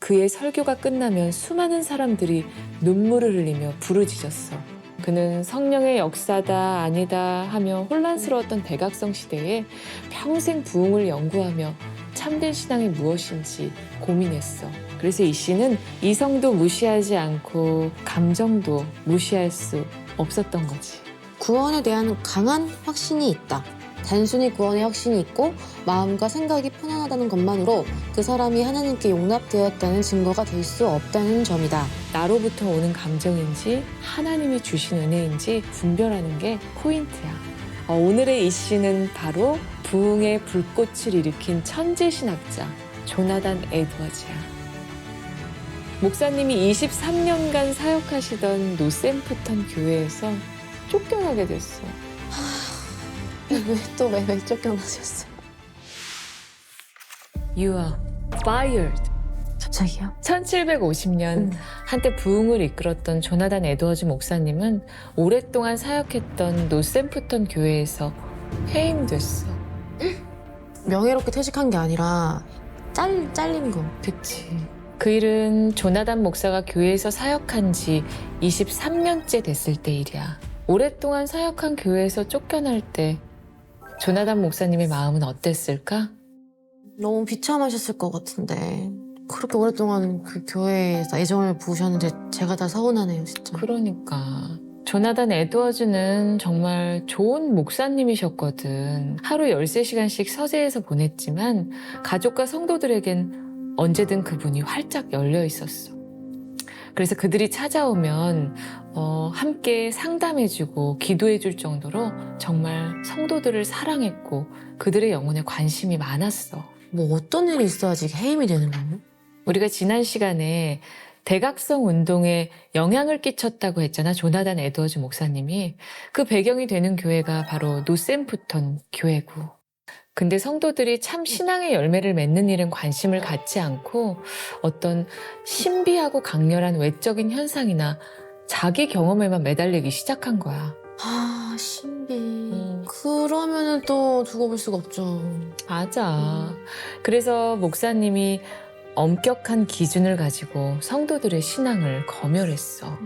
그의 설교가 끝나면 수많은 사람들이 눈물을 흘리며 부르짖었어. 그는 성령의 역사다 아니다 하며 혼란스러웠던 대각성 시대에 평생 부흥을 연구하며 참된 신앙이 무엇인지 고민했어. 그래서 이 씨는 이성도 무시하지 않고 감정도 무시할 수 없었던 거지. 구원에 대한 강한 확신이 있다. 단순히 구원의 확신이 있고 마음과 생각이 편안하다는 것만으로 그 사람이 하나님께 용납되었다는 증거가 될 수 없다는 점이다. 나로부터 오는 감정인지 하나님이 주신 은혜인지 분별하는 게 포인트야. 오늘의 이 씨는 바로 부흥의 불꽃을 일으킨 천재신학자 조나단 에드워즈야. 목사님이 23년간 사역하시던 노샘프턴 교회에서 쫓겨나게 됐어. 왜 쫓겨나셨어? You are fired. 갑자기요? 1750년 한때 부흥을 이끌었던 조나단 에드워즈 목사님은 오랫동안 사역했던 노샘프턴 교회에서 해임됐어. 명예롭게 퇴직한 게 아니라 잘린 거. 그치. 그 일은 조나단 목사가 교회에서 사역한 지 23년째 됐을 때 일이야. 오랫동안 사역한 교회에서 쫓겨날 때 조나단 목사님의 마음은 어땠을까? 너무 비참하셨을 것 같은데. 그렇게 오랫동안 그 교회에서 애정을 부으셨는데 제가 다 서운하네요, 진짜. 그러니까. 조나단 에드워즈는 정말 좋은 목사님이셨거든. 하루 13시간씩 서재에서 보냈지만 가족과 성도들에겐 언제든 그분이 활짝 열려 있었어. 그래서 그들이 찾아오면 함께 상담해주고 기도해줄 정도로 정말 성도들을 사랑했고 그들의 영혼에 관심이 많았어. 뭐 어떤 일이 있어야지 해임이 되는 거예요? 우리가 지난 시간에 대각성 운동에 영향을 끼쳤다고 했잖아, 조나단 에드워즈 목사님이. 그 배경이 되는 교회가 바로 노샘프턴 교회고. 근데 성도들이 참 신앙의 열매를 맺는 일은 관심을 갖지 않고 어떤 신비하고 강렬한 외적인 현상이나 자기 경험에만 매달리기 시작한 거야. 아, 신비. 그러면은 또 두고 볼 수가 없죠. 맞아. 그래서 목사님이 엄격한 기준을 가지고 성도들의 신앙을 검열했어.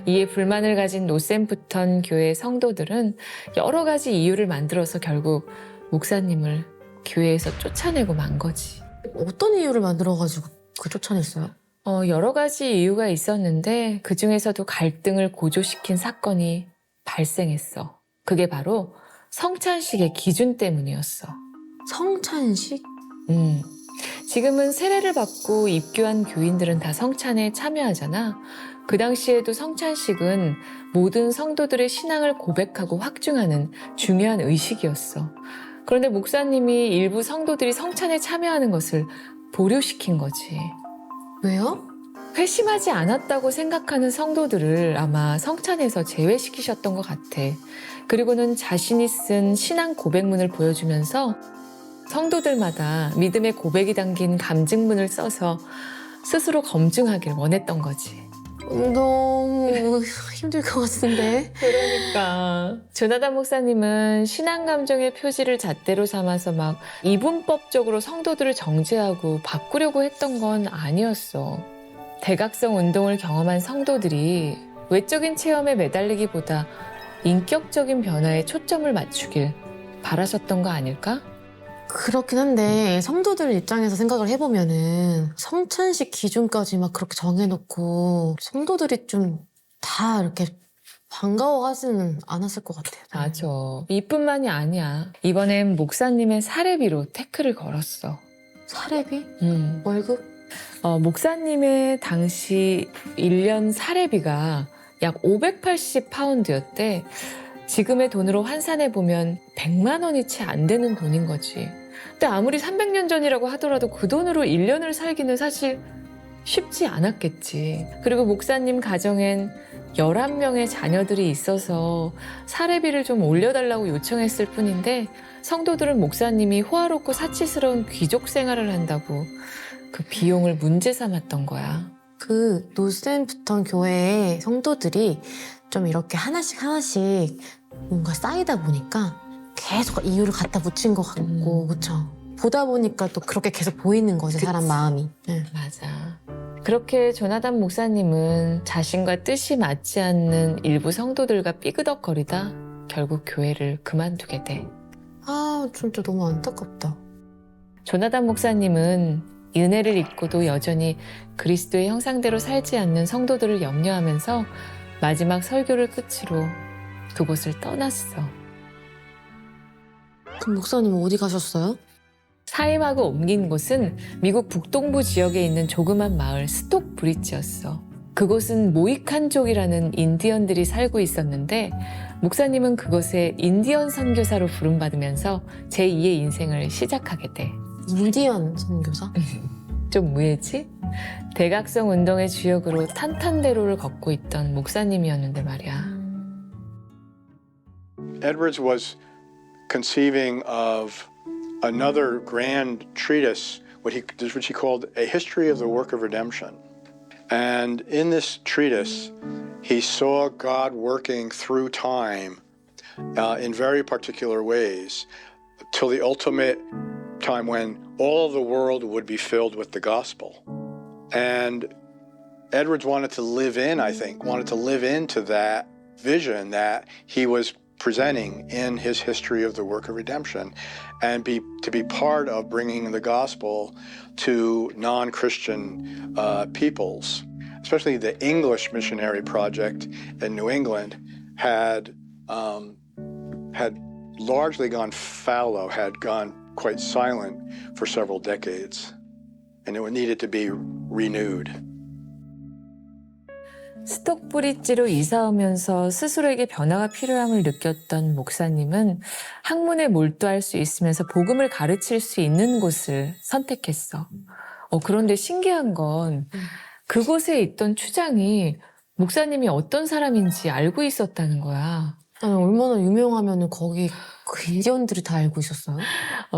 이에 불만을 가진 노샘프턴 교회 성도들은 여러 가지 이유를 만들어서 결국 목사님을 교회에서 쫓아내고 만 거지. 어떤 이유를 만들어가지고 쫓아냈어요? 여러 가지 이유가 있었는데 그중에서도 갈등을 고조시킨 사건이 발생했어. 그게 바로 성찬식의 기준 때문이었어. 성찬식? 지금은 세례를 받고 입교한 교인들은 다 성찬에 참여하잖아. 그 당시에도 성찬식은 모든 성도들의 신앙을 고백하고 확증하는 중요한 의식이었어. 그런데 목사님이 일부 성도들이 성찬에 참여하는 것을 보류시킨 거지. 왜요? 회심하지 않았다고 생각하는 성도들을 아마 성찬에서 제외시키셨던 것 같아. 그리고는 자신이 쓴 신앙 고백문을 보여주면서 성도들마다 믿음의 고백이 담긴 감증문을 써서 스스로 검증하길 원했던 거지. 너무 힘들 것 같은데. 그러니까 조나단 목사님은 신앙 감정의 표지를 잣대로 삼아서 막 이분법적으로 성도들을 정죄하고 바꾸려고 했던 건 아니었어. 대각성 운동을 경험한 성도들이 외적인 체험에 매달리기보다 인격적인 변화에 초점을 맞추길 바라셨던 거 아닐까? 그렇긴 한데 성도들 입장에서 생각을 해보면은 성찬식 기준까지 막 그렇게 정해놓고 성도들이 좀 다 이렇게 반가워하지는 않았을 것 같아요. 맞아. 이뿐만이 아니야. 이번엔 목사님의 사례비로 태클을 걸었어. 사례비? 월급? 목사님의 당시 1년 사례비가 약 580파운드였대. 지금의 돈으로 환산해보면 100만 원이 채 안 되는 돈인 거지. 근데 아무리 300년 전이라고 하더라도 그 돈으로 1년을 살기는 사실 쉽지 않았겠지. 그리고 목사님 가정엔 11명의 자녀들이 있어서 사례비를 좀 올려달라고 요청했을 뿐인데 성도들은 목사님이 호화롭고 사치스러운 귀족 생활을 한다고 그 비용을 문제 삼았던 거야. 그 노샘프턴 교회의 성도들이 좀 이렇게 하나씩 뭔가 쌓이다 보니까 계속 이유를 갖다 붙인 것 같고, 그쵸? 보다 보니까 또 그렇게 계속 보이는 거지, 사람 마음이. 네. 맞아. 그렇게 조나단 목사님은 자신과 뜻이 맞지 않는 일부 성도들과 삐그덕거리다 결국 교회를 그만두게 돼. 아, 진짜 너무 안타깝다. 조나단 목사님은 은혜를 입고도 여전히 그리스도의 형상대로 살지 않는 성도들을 염려하면서 마지막 설교를 끝으로 그곳을 떠났어. 그럼 목사님은 어디 가셨어요? 사임하고 옮긴 곳은 미국 북동부 지역에 있는 조그만 마을 스톡브리지였어. 그곳은 모이칸족이라는 인디언들이 살고 있었는데 목사님은 그곳에 인디언 선교사로 부름받으면서 제2의 인생을 시작하게 돼. 인디언 선교사? 좀 무해지? 대각성 운동의 주역으로 탄탄대로를 걷고 있던 목사님이었는데 말이야. Edwards was conceiving of another grand treatise, which he called A History of the Work of Redemption. And in this treatise, he saw God working through time in very particular ways till the ultimate time when all of the world would be filled with the gospel. And Edwards wanted to live into that vision that he was presenting in his history of the work of redemption, and to be part of bringing the gospel to non-Christian peoples. Especially the English missionary project in New England had largely gone fallow, had gone quite silent for several decades, and it needed to be renewed. 스톡브리지로 이사 오면서 스스로에게 변화가 필요함을 느꼈던 목사님은 학문에 몰두할 수 있으면서 복음을 가르칠 수 있는 곳을 선택했어. 그런데 신기한 건 그곳에 있던 추장이 목사님이 어떤 사람인지 알고 있었다는 거야. 아니, 얼마나 유명하면은 거기 그 인디언들이 다 알고 있었어요?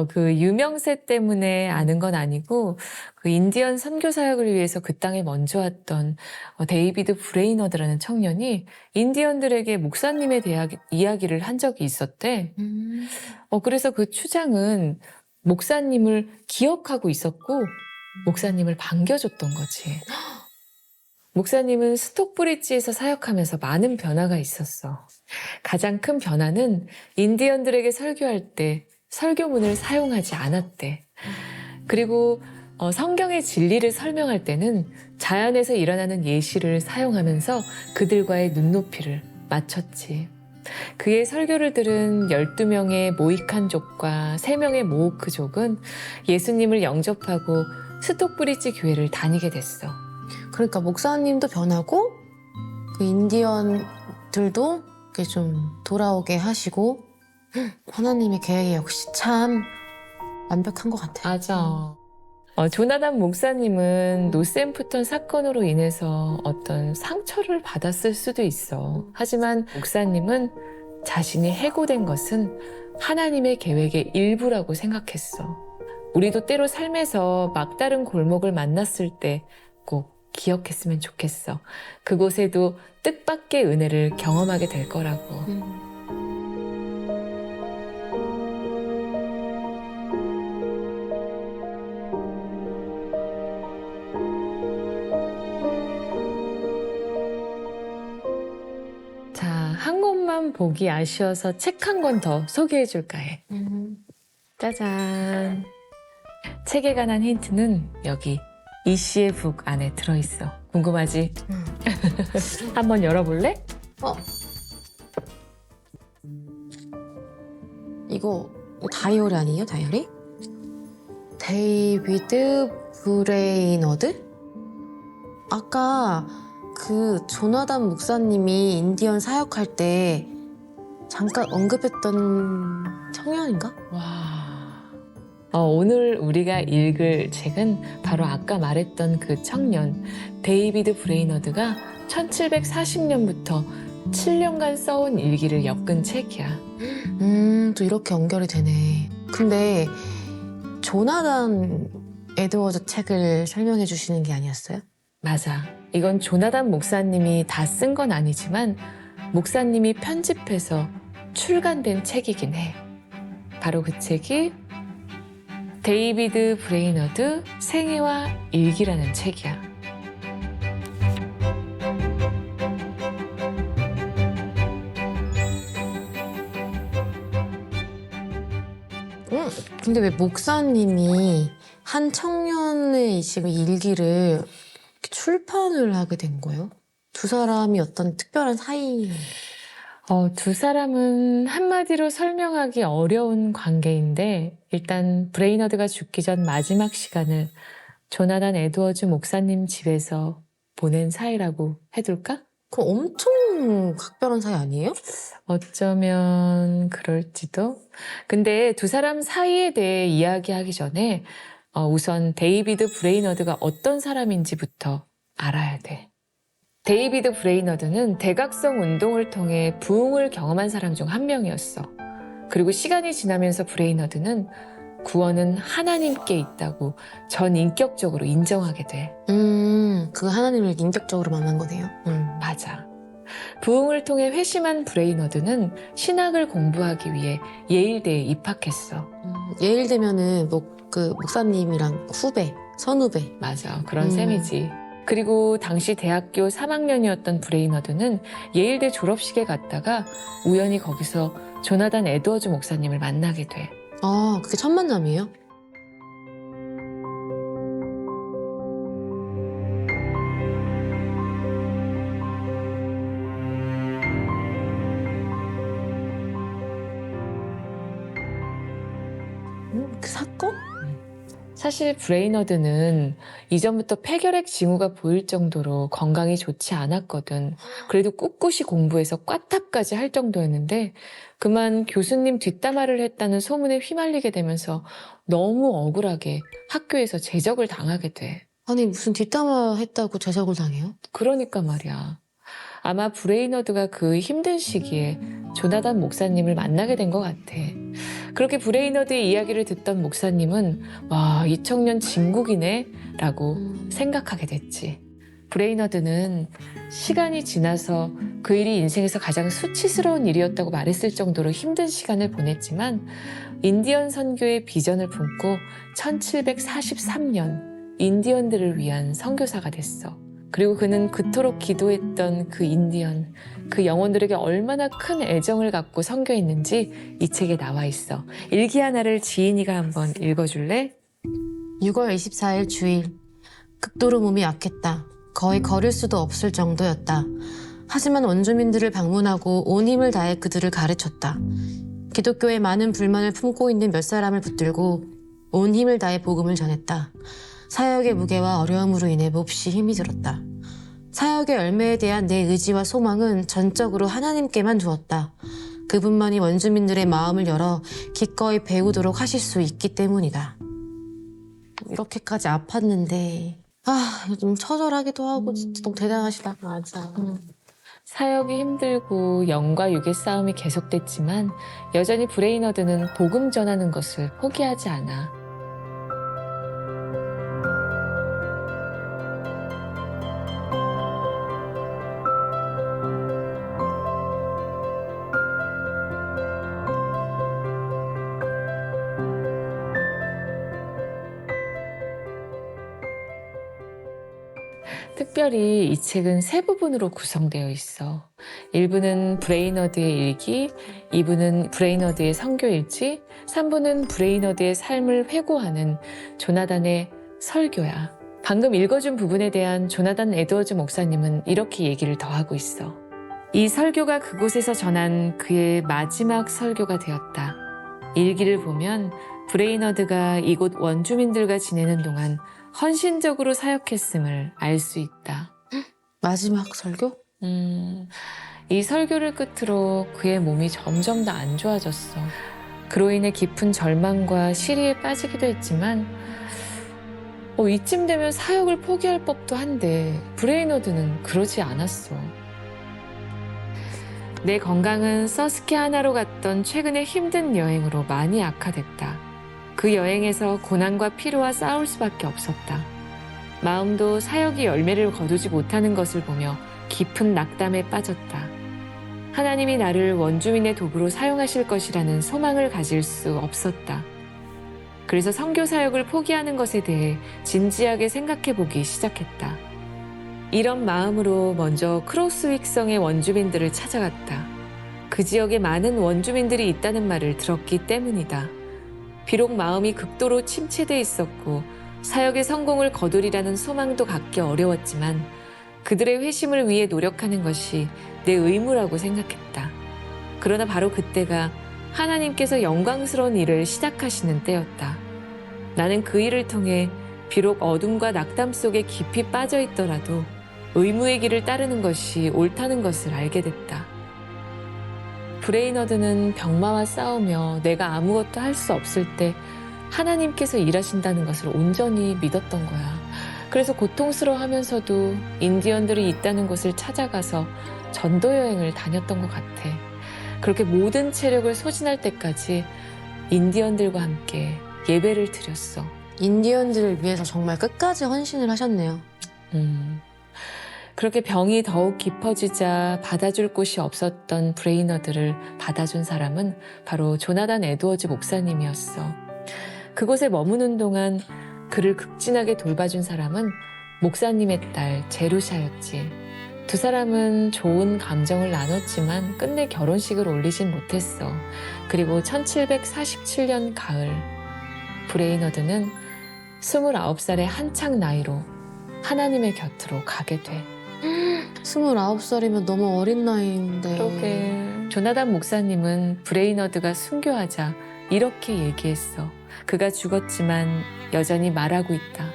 그 유명세 때문에 아는 건 아니고 그 인디언 선교 사역을 위해서 그 땅에 먼저 왔던 데이비드 브레이너드라는 청년이 인디언들에게 목사님에 대한 이야기를 한 적이 있었대. 그래서 그 추장은 목사님을 기억하고 있었고 목사님을 반겨줬던 거지. 목사님은 스톡브리지에서 사역하면서 많은 변화가 있었어. 가장 큰 변화는 인디언들에게 설교할 때 설교문을 사용하지 않았대. 그리고 성경의 진리를 설명할 때는 자연에서 일어나는 예시를 사용하면서 그들과의 눈높이를 맞췄지. 그의 설교를 들은 12명의 모이칸족과 3명의 모호크족은 예수님을 영접하고 스톡브리지 교회를 다니게 됐어. 그러니까 목사님도 변하고 그 인디언들도 이렇게 좀 돌아오게 하시고 하나님의 계획이 역시 참 완벽한 것 같아요. 맞아. 조나단 목사님은 노샘프턴 사건으로 인해서 어떤 상처를 받았을 수도 있어. 하지만 목사님은 자신이 해고된 것은 하나님의 계획의 일부라고 생각했어. 우리도 때로 삶에서 막다른 골목을 만났을 때 꼭 기억했으면 좋겠어. 그곳에도 뜻밖의 은혜를 경험하게 될 거라고. 자, 한 권만 보기 아쉬워서 책 한 권 더 소개해 줄까 해. 짜잔. 책에 관한 힌트는 여기 이씨의 북 안에 들어있어. 궁금하지? 한번 열어볼래? 이거 다이어리 아니에요? 다이어리? 데이비드 브레이너드? 아까 그 조나단 목사님이 인디언 사역할 때 잠깐 언급했던 청년인가? 와. 오늘 우리가 읽을 책은 바로 아까 말했던 그 청년 데이비드 브레이너드가 1740년부터 7년간 써온 일기를 엮은 책이야. 또 이렇게 연결이 되네. 근데 조나단 에드워드 책을 설명해 주시는 게 아니었어요? 맞아. 이건 조나단 목사님이 다 쓴 건 아니지만 목사님이 편집해서 출간된 책이긴 해. 바로 그 책이 데이비드 브레이너드 생애와 일기라는 책이야. 근데 왜 목사님이 한 청년의 지금 일기를 출판을 하게 된 거예요? 두 사람이 어떤 특별한 사이? 두 사람은 한마디로 설명하기 어려운 관계인데 일단 브레이너드가 죽기 전 마지막 시간을 조나단 에드워즈 목사님 집에서 보낸 사이라고 해둘까? 그럼 엄청 각별한 사이 아니에요? 어쩌면 그럴지도. 근데 두 사람 사이에 대해 이야기하기 전에 우선 데이비드 브레이너드가 어떤 사람인지부터 알아야 돼. 데이비드 브레이너드는 대각성 운동을 통해 부흥을 경험한 사람 중 한 명이었어. 그리고 시간이 지나면서 브레이너드는 구원은 하나님께 있다고 전인격적으로 인정하게 돼. 그 하나님을 인격적으로 만난 거네요. 맞아. 부흥을 통해 회심한 브레이너드는 신학을 공부하기 위해 예일대에 입학했어. 예일대면은 그 목사님이랑 후배, 선후배. 맞아. 그런 셈이지. 그리고 당시 대학교 3학년이었던 브레이너드는 예일대 졸업식에 갔다가 우연히 거기서 조나단 에드워즈 목사님을 만나게 돼. 아, 그게 첫 만남이에요? 그 사건? 사실 브레이너드는 이전부터 폐결핵 징후가 보일 정도로 건강이 좋지 않았거든. 그래도 꿋꿋이 공부해서 꽈탑까지 할 정도였는데 그만 교수님 뒷담화를 했다는 소문에 휘말리게 되면서 너무 억울하게 학교에서 제적을 당하게 돼. 아니, 무슨 뒷담화 했다고 제적을 당해요? 그러니까 말이야. 아마 브레이너드가 그 힘든 시기에 조나단 목사님을 만나게 된 것 같아. 그렇게 브레이너드의 이야기를 듣던 목사님은 와, 이 청년 진국이네 라고 생각하게 됐지. 브레이너드는 시간이 지나서 그 일이 인생에서 가장 수치스러운 일이었다고 말했을 정도로 힘든 시간을 보냈지만 인디언 선교의 비전을 품고 1743년 인디언들을 위한 선교사가 됐어. 그리고 그는 그토록 기도했던 그 인디언, 그 영혼들에게 얼마나 큰 애정을 갖고 선교했는지 이 책에 나와 있어. 일기 하나를 지인이가 한번 읽어줄래? 6월 24일 주일. 극도로 몸이 약했다. 거의 걸을 수도 없을 정도였다. 하지만 원주민들을 방문하고 온 힘을 다해 그들을 가르쳤다. 기독교에 많은 불만을 품고 있는 몇 사람을 붙들고 온 힘을 다해 복음을 전했다. 사역의 무게와 어려움으로 인해 몹시 힘이 들었다. 사역의 열매에 대한 내 의지와 소망은 전적으로 하나님께만 두었다. 그분만이 원주민들의 마음을 열어 기꺼이 배우도록 하실 수 있기 때문이다. 이렇게까지 아팠는데 좀 처절하기도 하고 진짜 너무 대단하시다. 맞아. 사역이 힘들고 영과 육의 싸움이 계속됐지만 여전히 브레이너드는 복음 전하는 것을 포기하지 않아. 특별히 이 책은 세 부분으로 구성되어 있어. 1부는 브레이너드의 일기, 2부는 브레이너드의 선교일지, 3부는 브레이너드의 삶을 회고하는 조나단의 설교야. 방금 읽어준 부분에 대한 조나단 에드워즈 목사님은 이렇게 얘기를 더하고 있어. 이 설교가 그곳에서 전한 그의 마지막 설교가 되었다. 일기를 보면 브레이너드가 이곳 원주민들과 지내는 동안 헌신적으로 사역했음을 알 수 있다. 마지막 설교? 이 설교를 끝으로 그의 몸이 점점 더 안 좋아졌어. 그로 인해 깊은 절망과 시리에 빠지기도 했지만 이쯤 되면 사역을 포기할 법도 한데 브레이너드는 그러지 않았어. 내 건강은 서스케하나로 갔던 최근의 힘든 여행으로 많이 악화됐다. 그 여행에서 고난과 피로와 싸울 수밖에 없었다. 마음도 사역이 열매를 거두지 못하는 것을 보며 깊은 낙담에 빠졌다. 하나님이 나를 원주민의 도구로 사용하실 것이라는 소망을 가질 수 없었다. 그래서 선교 사역을 포기하는 것에 대해 진지하게 생각해 보기 시작했다. 이런 마음으로 먼저 크로스윅성의 원주민들을 찾아갔다. 그 지역에 많은 원주민들이 있다는 말을 들었기 때문이다. 비록 마음이 극도로 침체돼 있었고 사역의 성공을 거두리라는 소망도 갖기 어려웠지만 그들의 회심을 위해 노력하는 것이 내 의무라고 생각했다. 그러나 바로 그때가 하나님께서 영광스러운 일을 시작하시는 때였다. 나는 그 일을 통해 비록 어둠과 낙담 속에 깊이 빠져 있더라도 의무의 길을 따르는 것이 옳다는 것을 알게 됐다. 브레이너드는 병마와 싸우며 내가 아무것도 할 수 없을 때 하나님께서 일하신다는 것을 온전히 믿었던 거야. 그래서 고통스러워하면서도 인디언들이 있다는 곳을 찾아가서 전도 여행을 다녔던 것 같아. 그렇게 모든 체력을 소진할 때까지 인디언들과 함께 예배를 드렸어. 인디언들을 위해서 정말 끝까지 헌신을 하셨네요. 그렇게 병이 더욱 깊어지자 받아줄 곳이 없었던 브레이너드를 받아준 사람은 바로 조나단 에드워즈 목사님이었어. 그곳에 머무는 동안 그를 극진하게 돌봐준 사람은 목사님의 딸 제루샤였지. 두 사람은 좋은 감정을 나눴지만 끝내 결혼식을 올리진 못했어. 그리고 1747년 가을 브레이너드는 29살의 한창 나이로 하나님의 곁으로 가게 돼. 29살이면 너무 어린 나이인데. 그러게. 조나단 목사님은 브레이너드가 순교하자 이렇게 얘기했어. 그가 죽었지만 여전히 말하고 있다.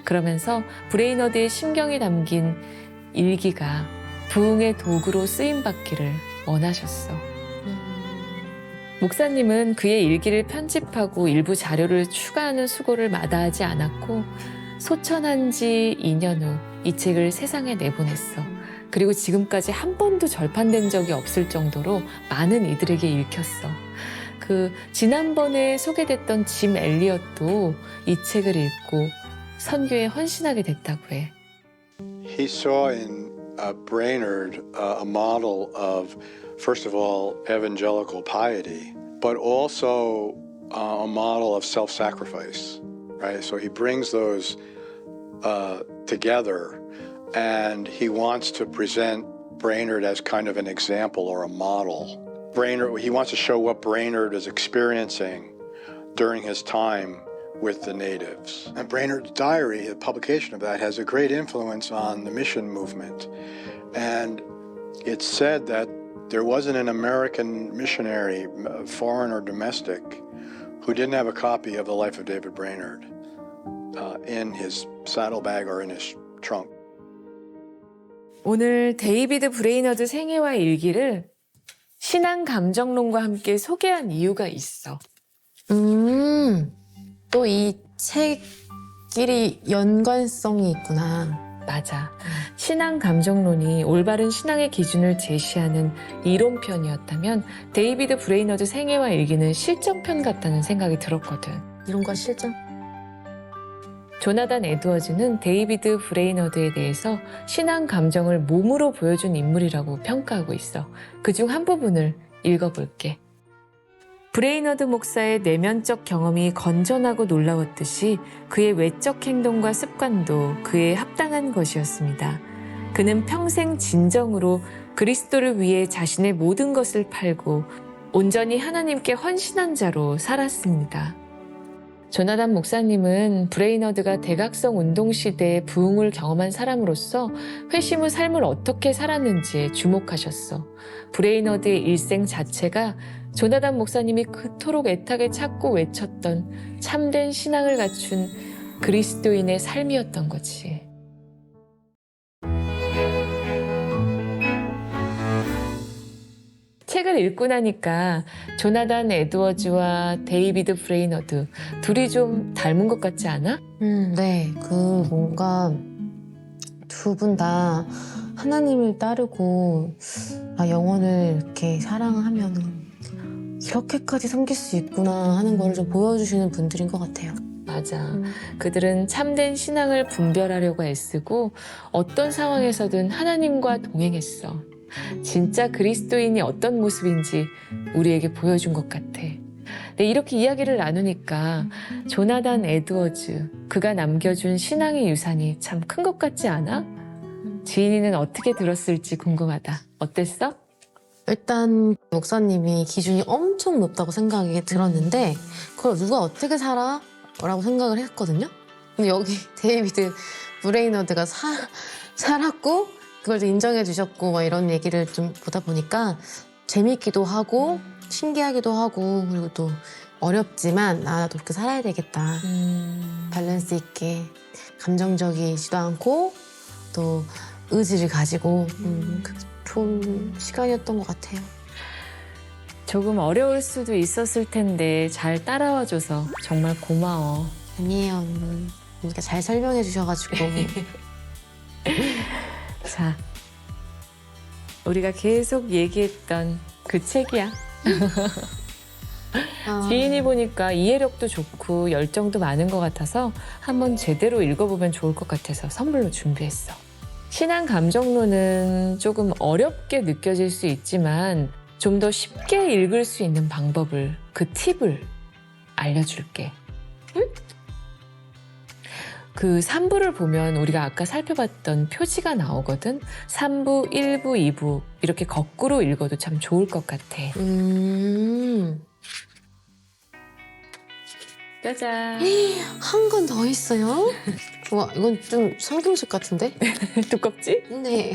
그러면서 브레이너드의 심경이 담긴 일기가 부흥의 도구로 쓰임받기를 원하셨어. 목사님은 그의 일기를 편집하고 일부 자료를 추가하는 수고를 마다하지 않았고 소천한 지 2년 후 이 책을 세상에 내보냈어. 그리고 지금까지 한 번도 절판된 적이 없을 정도로 많은 이들에게 읽혔어. 지난번에 소개됐던 짐 엘리엇도 이 책을 읽고 선교에 헌신하게 됐다고 해. He saw in Brainerd a model of, first of all, evangelical piety, but also a model of self-sacrifice, right? So he brings those together, and he wants to present Brainerd as kind of an example or a model. He wants to show what Brainerd is experiencing during his time with the natives. And Brainerd's diary, the publication of that, has a great influence on the mission movement. And it's said that there wasn't an American missionary, foreign or domestic, who didn't have a copy of the life of David Brainerd in his saddlebag or in his trunk. 오늘 데이비드 브레이너드 생애와 일기를 신앙 감정론과 함께 소개한 이유가 있어. 또 이 책끼리 연관성이 있구나. 맞아. 신앙 감정론이 올바른 신앙의 기준을 제시하는 이론편이었다면 데이비드 브레이너드 생애와 일기는 실전편 같다는 생각이 들었거든. 이론과 실전? 조나단 에드워즈는 데이비드 브레이너드에 대해서 신앙 감정을 몸으로 보여준 인물이라고 평가하고 있어. 그중 한 부분을 읽어볼게. 브레이너드 목사의 내면적 경험이 건전하고 놀라웠듯이 그의 외적 행동과 습관도 그에 합당한 것이었습니다. 그는 평생 진정으로 그리스도를 위해 자신의 모든 것을 팔고 온전히 하나님께 헌신한 자로 살았습니다. 조나단 목사님은 브레이너드가 대각성 운동 시대에 부흥을 경험한 사람으로서 회심 후 삶을 어떻게 살았는지에 주목하셨어. 브레이너드의 일생 자체가 조나단 목사님이 그토록 애타게 찾고 외쳤던 참된 신앙을 갖춘 그리스도인의 삶이었던 거지. 책을 읽고 나니까 조나단 에드워즈와 데이비드 브레이너드 둘이 좀 닮은 것 같지 않아? 네. 뭔가 두 분 다 하나님을 따르고 영혼을 이렇게 사랑하면은 이렇게까지 섬길 수 있구나 하는 걸 좀 보여주시는 분들인 것 같아요. 맞아. 그들은 참된 신앙을 분별하려고 애쓰고 어떤 상황에서든 하나님과 동행했어. 진짜 그리스도인이 어떤 모습인지 우리에게 보여준 것 같아. 근데 이렇게 이야기를 나누니까 조나단 에드워즈, 그가 남겨준 신앙의 유산이 참 큰 것 같지 않아? 지인이는 어떻게 들었을지 궁금하다. 어땠어? 일단 목사님이 기준이 엄청 높다고 생각이 들었는데 그걸 누가 어떻게 살아? 라고 생각을 했거든요. 근데 여기 데이비드 브레이너드가 살았고 그걸 좀 인정해 주셨고 막 이런 얘기를 좀 보다 보니까 재밌기도 하고 신기하기도 하고 그리고 또 어렵지만 나도 그렇게 살아야 되겠다. 밸런스 있게 감정적이지도 않고 또 의지를 가지고 좋은 시간이었던 것 같아요. 조금 어려울 수도 있었을 텐데 잘 따라와줘서 정말 고마워. 아니에요. 그러니까 잘 설명해 주셔가지고 자, 우리가 계속 얘기했던 그 책이야. 지인이 보니까 이해력도 좋고 열정도 많은 것 같아서 한번 제대로 읽어보면 좋을 것 같아서 선물로 준비했어. 신앙 감정론은 조금 어렵게 느껴질 수 있지만 좀 더 쉽게 읽을 수 있는 방법을, 그 팁을 알려줄게. 그 3부를 보면 우리가 아까 살펴봤던 표지가 나오거든. 3부, 1부, 2부 이렇게 거꾸로 읽어도 참 좋을 것 같아. 짜잔. 한 권 더 있어요? 와, 이건 좀 성경책 같은데? 두껍지? 네.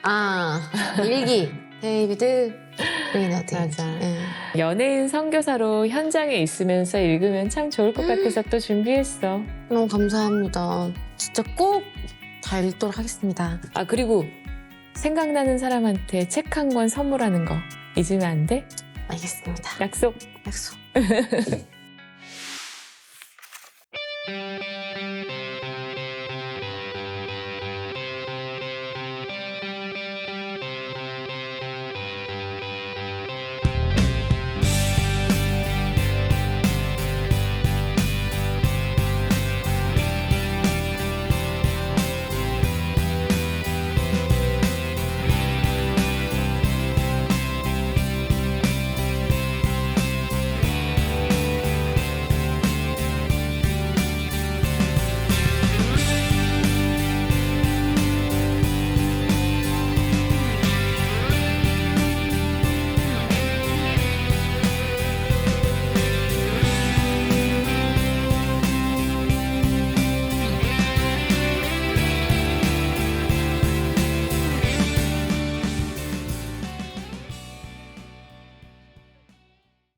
아, 일기. 데이비드 브레이너드. 맞아. 네. 연예인 선교사로 현장에 있으면서 읽으면 참 좋을 것 같아서 또 준비했어. 너무 감사합니다. 진짜 꼭 다 읽도록 하겠습니다. 아, 그리고 생각나는 사람한테 책 한 권 선물하는 거 잊으면 안 돼? 알겠습니다. 약속. 약속.